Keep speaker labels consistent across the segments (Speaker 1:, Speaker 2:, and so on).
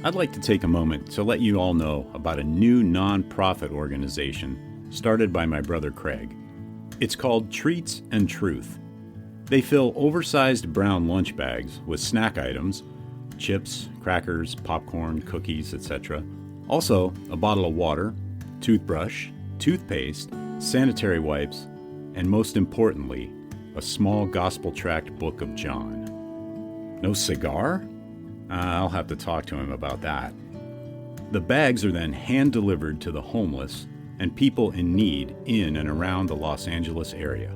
Speaker 1: I'd like to take a moment to let you all know about a new non-profit organization started by my brother Craig. It's called Treats and Truth. They fill oversized brown lunch bags with snack items, chips, crackers, popcorn, cookies, etc. Also, a bottle of water, toothbrush, toothpaste, sanitary wipes, and most importantly, a small gospel-tract book of John. No cigar? I'll have to talk to him about that. The bags are then hand-delivered to the homeless and people in need in and around the Los Angeles area.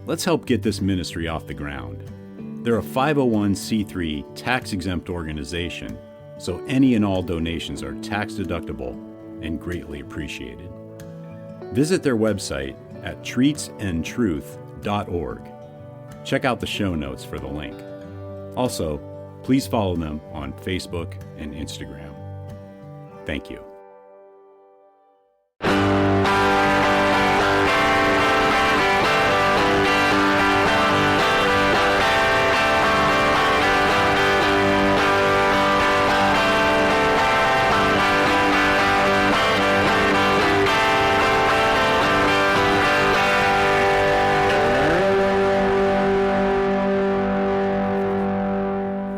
Speaker 1: Let's help get this ministry off the ground. They're a 501c3 tax-exempt organization, so any and all donations are tax-deductible and greatly appreciated. Visit their website at treatsandtruth.org. Check out the show notes for the link. Also, please follow them on Facebook and Instagram. Thank you.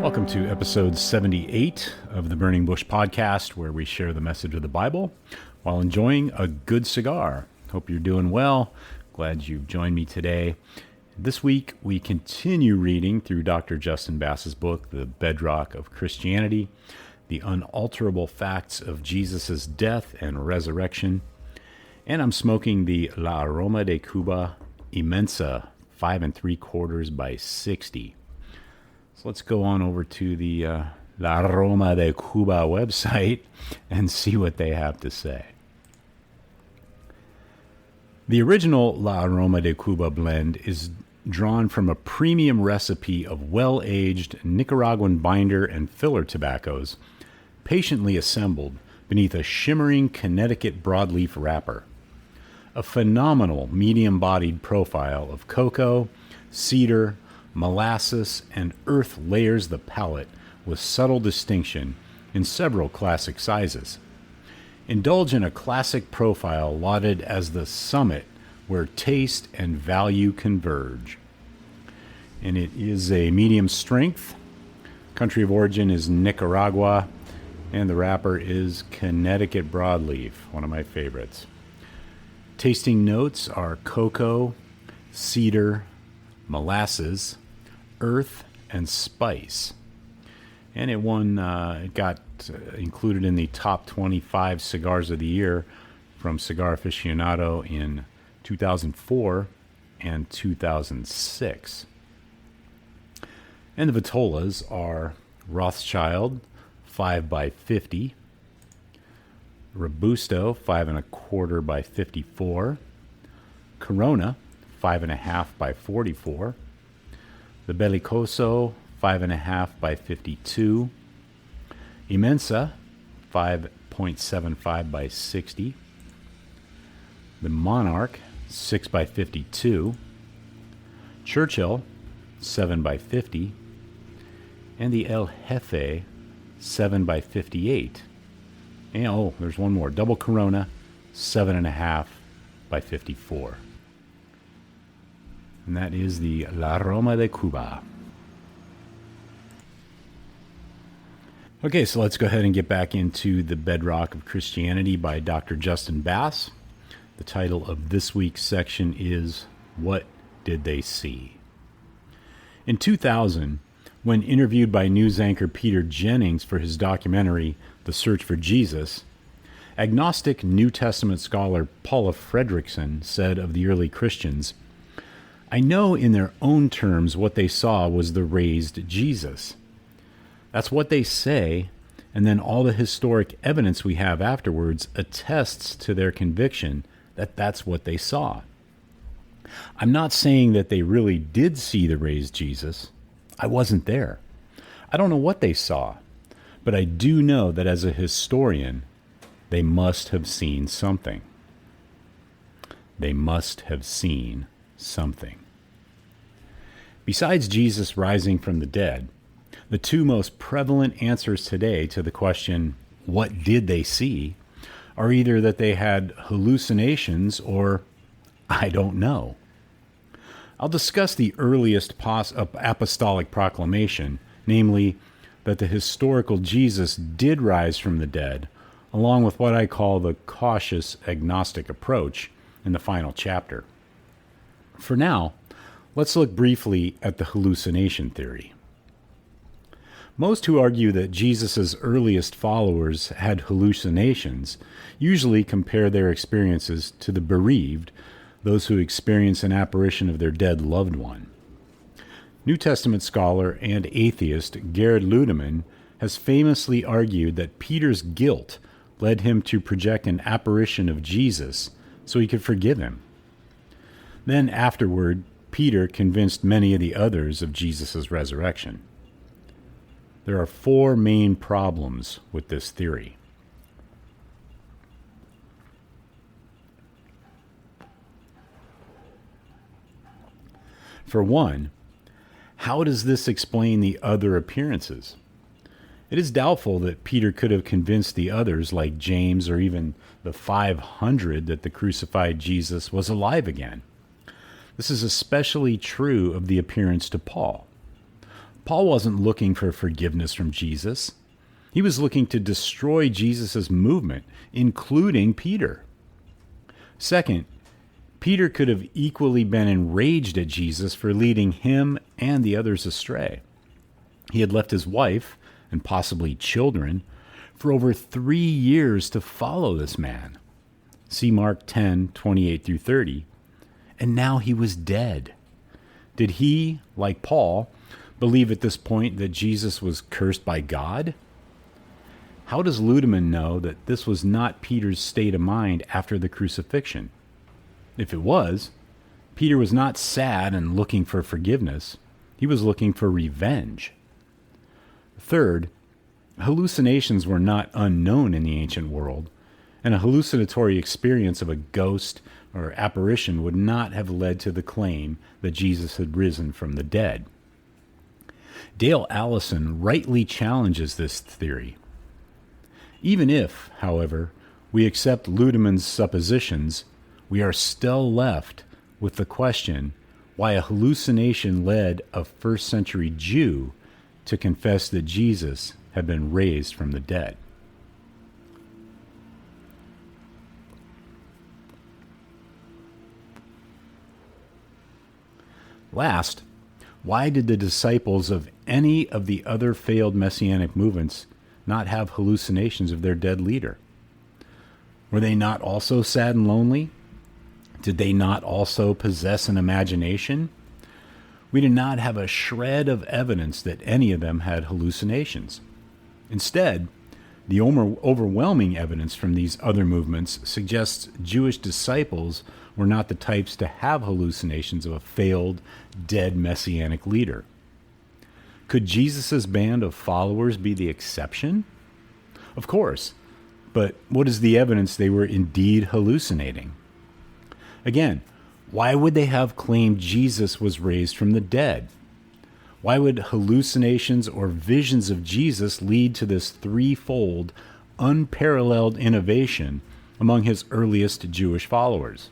Speaker 1: Welcome to episode 78 of the Burning Bush podcast, where we share the message of the Bible while enjoying a good cigar. Hope you're doing well. Glad you've joined me today. This week, we continue reading through Dr. Justin Bass's book, The Bedrock of Christianity, the unalterable facts of Jesus' death and resurrection. And I'm smoking the Aroma de Cuba Immensa 5 3/4 by 60. So let's go on over to the Aroma de Cuba website and see what they have to say. The original La Aroma de Cuba blend is drawn from a premium recipe of well-aged Nicaraguan binder and filler tobaccos, patiently assembled beneath a shimmering Connecticut broadleaf wrapper. A phenomenal medium-bodied profile of cocoa, cedar, molasses, and earth layers the palate with subtle distinction in several classic sizes. Indulge in a classic profile lauded as the summit where taste and value converge. And it is a medium strength. Country of origin is Nicaragua, and the wrapper is Connecticut broadleaf, one of my favorites. Tasting notes are cocoa, cedar, molasses, earth, and spice. And it got included in the top 25 cigars of the year from Cigar Aficionado in 2004 and 2006. And the Vitolas are Rothschild 5 by 50, Robusto 5 1/4 by 54, Corona 5 1/2 by 44, the Bellicoso 5 1/2 by 52, Immensa 5.75 by 60, the Monarch 6 by 52, Churchill 7 by 50, and the El Jefe 7 by 58. And there's one more, Double Corona 7 1/2 by 54. And that is the La Aroma de Cuba. Okay, so let's go ahead and get back into The Bedrock of Christianity by Dr. Justin Bass. The title of this week's section is, What Did They See? In 2000, when interviewed by news anchor Peter Jennings for his documentary, The Search for Jesus, agnostic New Testament scholar Paula Fredrickson said of the early Christians, I know in their own terms what they saw was the raised Jesus. That's what they say, and then all the historic evidence we have afterwards attests to their conviction that that's what they saw. I'm not saying that they really did see the raised Jesus. I wasn't there. I don't know what they saw, but I do know that as a historian, they must have seen something. They must have seen something. Besides Jesus rising from the dead, The two most prevalent answers today to the question, what did they see, are either that they had hallucinations or, I don't know. I'll discuss the earliest apostolic proclamation, namely that the historical Jesus did rise from the dead, along with what I call the cautious agnostic approach in the final chapter. For now, let's look briefly at the hallucination theory. Most who argue that Jesus' earliest followers had hallucinations usually compare their experiences to the bereaved, those who experience an apparition of their dead loved one. New Testament scholar and atheist Gerhard Ludemann has famously argued that Peter's guilt led him to project an apparition of Jesus so he could forgive him. Then afterward, Peter convinced many of the others of Jesus' resurrection. There are four main problems with this theory. For one, how does this explain the other appearances? It is doubtful that Peter could have convinced the others, like James or even the 500, that the crucified Jesus was alive again. This is especially true of the appearance to Paul. Paul wasn't looking for forgiveness from Jesus. He was looking to destroy Jesus' movement, including Peter. Second, Peter could have equally been enraged at Jesus for leading him and the others astray. He had left his wife, and possibly children, for over 3 years to follow this man. See Mark 10:28-30. And now he was dead. Did he, like Paul, believe at this point that Jesus was cursed by God? How does Ludemann know that this was not Peter's state of mind after the crucifixion? If it was, Peter was not sad and looking for forgiveness. He was looking for revenge. Third, hallucinations were not unknown in the ancient world, and a hallucinatory experience of a ghost or apparition would not have led to the claim that Jesus had risen from the dead. Dale Allison rightly challenges this theory. Even if, however, we accept Ludemann's suppositions, we are still left with the question why a hallucination led a first-century Jew to confess that Jesus had been raised from the dead. Last, why did the disciples of any of the other failed messianic movements not have hallucinations of their dead leader? Were they not also sad and lonely? Did they not also possess an imagination? We do not have a shred of evidence that any of them had hallucinations. Instead, the overwhelming evidence from these other movements suggests Jewish disciples were not the types to have hallucinations of a failed, dead messianic leader. Could Jesus' band of followers be the exception? Of course, but what is the evidence they were indeed hallucinating? Again, why would they have claimed Jesus was raised from the dead? Why would hallucinations or visions of Jesus lead to this threefold, unparalleled innovation among his earliest Jewish followers?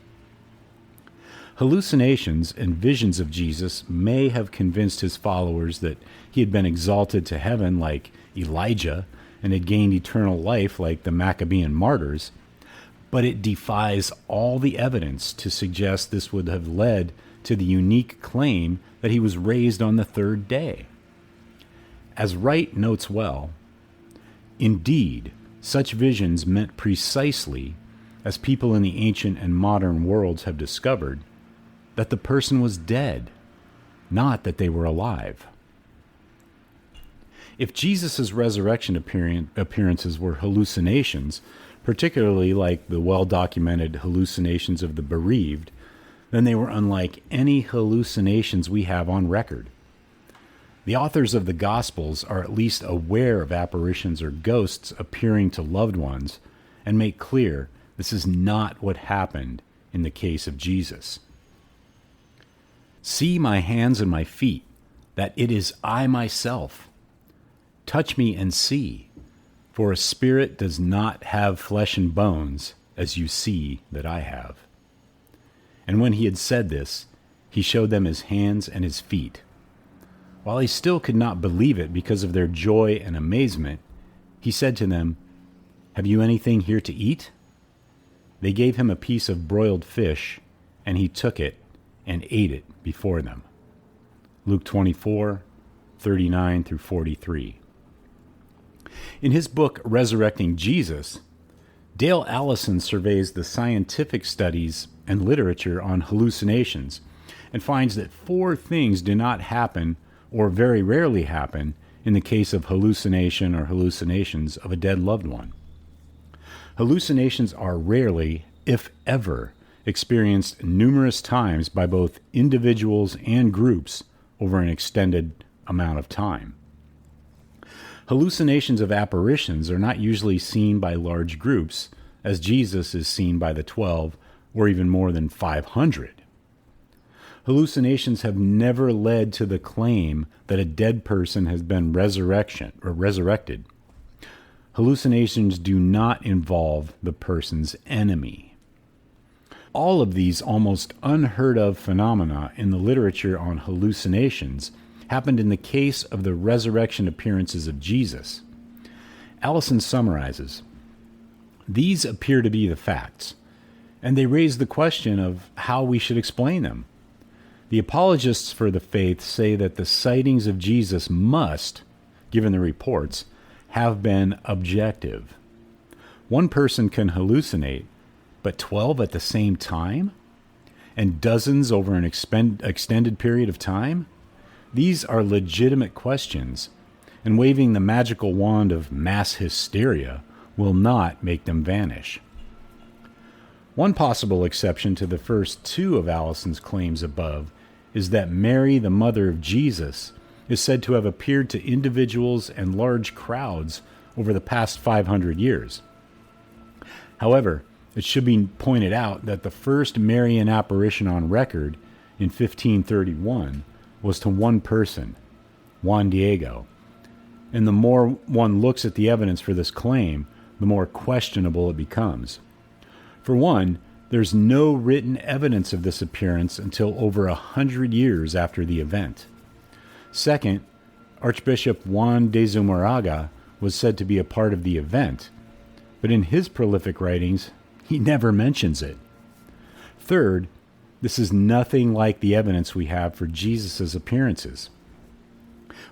Speaker 1: Hallucinations and visions of Jesus may have convinced his followers that he had been exalted to heaven like Elijah and had gained eternal life like the Maccabean martyrs, but it defies all the evidence to suggest this would have led to the unique claim that he was raised on the third day. As Wright notes well, indeed, such visions meant precisely, as people in the ancient and modern worlds have discovered, that the person was dead, not that they were alive. If Jesus' resurrection appearances were hallucinations, particularly like the well-documented hallucinations of the bereaved, then they were unlike any hallucinations we have on record. The authors of the Gospels are at least aware of apparitions or ghosts appearing to loved ones and make clear this is not what happened in the case of Jesus. See my hands and my feet, that it is I myself. Touch me and see, for a spirit does not have flesh and bones, as you see that I have. And when he had said this, he showed them his hands and his feet. While they still could not believe it because of their joy and amazement, he said to them, "Have you anything here to eat?" They gave him a piece of broiled fish, and he took it and ate it before them. Luke 24:39-43. In his book, Resurrecting Jesus, Dale Allison surveys the scientific studies and literature on hallucinations and finds that 4 things do not happen or very rarely happen in the case of hallucination or hallucinations of a dead loved one. Hallucinations are rarely, if ever, experienced numerous times by both individuals and groups over an extended amount of time. Hallucinations of apparitions are not usually seen by large groups, as Jesus is seen by the 12 or even more than 500. Hallucinations have never led to the claim that a dead person has been resurrected. Hallucinations do not involve the person's enemy. All of these almost unheard of phenomena in the literature on hallucinations happened in the case of the resurrection appearances of Jesus. Allison summarizes, "These appear to be the facts, and they raise the question of how we should explain them. The apologists for the faith say that the sightings of Jesus must, given the reports, have been objective. One person can hallucinate, but 12 at the same time? And dozens over an extended period of time? These are legitimate questions, and waving the magical wand of mass hysteria will not make them vanish." One possible exception to the first 2 of Allison's claims above is that Mary, the mother of Jesus, is said to have appeared to individuals and large crowds over the past 500 years. However, it should be pointed out that the first Marian apparition on record in 1531 was to one person, Juan Diego, and the more one looks at the evidence for this claim, the more questionable it becomes. For one, there's no written evidence of this appearance until over 100 years after the event. Second, Archbishop Juan de Zumarraga was said to be a part of the event, but in his prolific writings, he never mentions it. Third, this is nothing like the evidence we have for Jesus' appearances.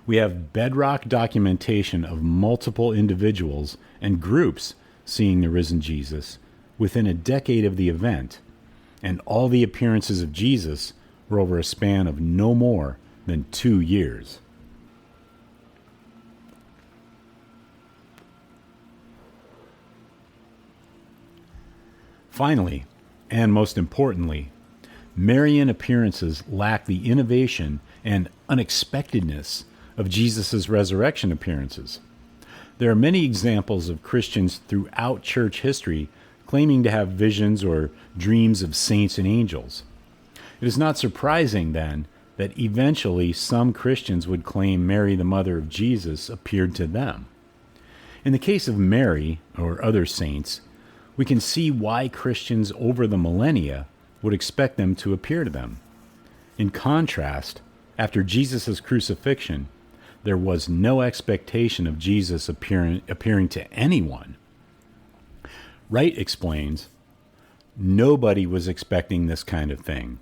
Speaker 1: We have bedrock documentation of multiple individuals and groups seeing the risen Jesus within a decade of the event, and all the appearances of Jesus were over a span of no more than 2 years. Finally, and most importantly, Marian appearances lack the innovation and unexpectedness of Jesus' resurrection appearances. There are many examples of Christians throughout church history claiming to have visions or dreams of saints and angels. It is not surprising, then, that eventually some Christians would claim Mary, the mother of Jesus, appeared to them. In the case of Mary, or other saints, we can see why Christians over the millennia would expect them to appear to them. In contrast, after Jesus' crucifixion, there was no expectation of Jesus appearing to anyone. Wright explains, "Nobody was expecting this kind of thing.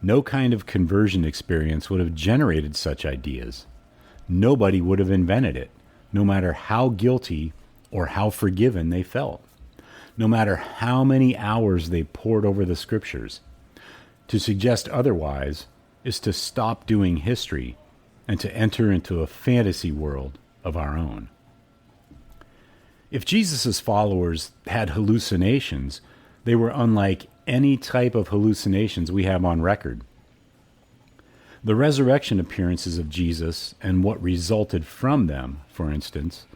Speaker 1: No kind of conversion experience would have generated such ideas. Nobody would have invented it, no matter how guilty or how forgiven they felt, no matter how many hours they pored over the scriptures. To suggest otherwise is to stop doing history and to enter into a fantasy world of our own." If Jesus' followers had hallucinations, they were unlike any type of hallucinations we have on record. The resurrection appearances of Jesus and what resulted from them, for instance,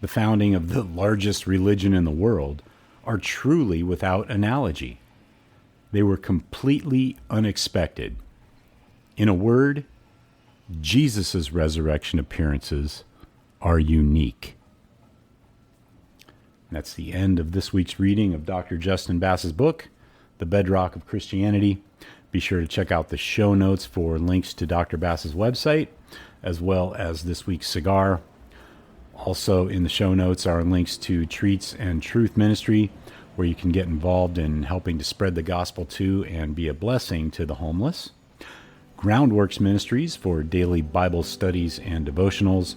Speaker 1: the founding of the largest religion in the world, are truly without analogy. They were completely unexpected. In a word, Jesus' resurrection appearances are unique. That's the end of this week's reading of Dr. Justin Bass's book, The Bedrock of Christianity. Be sure to check out the show notes for links to Dr. Bass's website, as well as this week's cigar. Also in the show notes are links to Treats and Truth Ministry, where you can get involved in helping to spread the gospel to and be a blessing to the homeless. Groundworks Ministries for daily Bible studies and devotionals,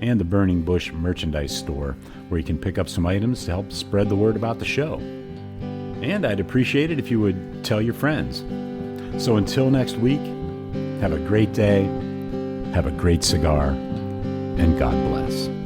Speaker 1: and the Burning Bush merchandise store, where you can pick up some items to help spread the word about the show. And I'd appreciate it if you would tell your friends. So until next week, have a great day, have a great cigar, and God bless.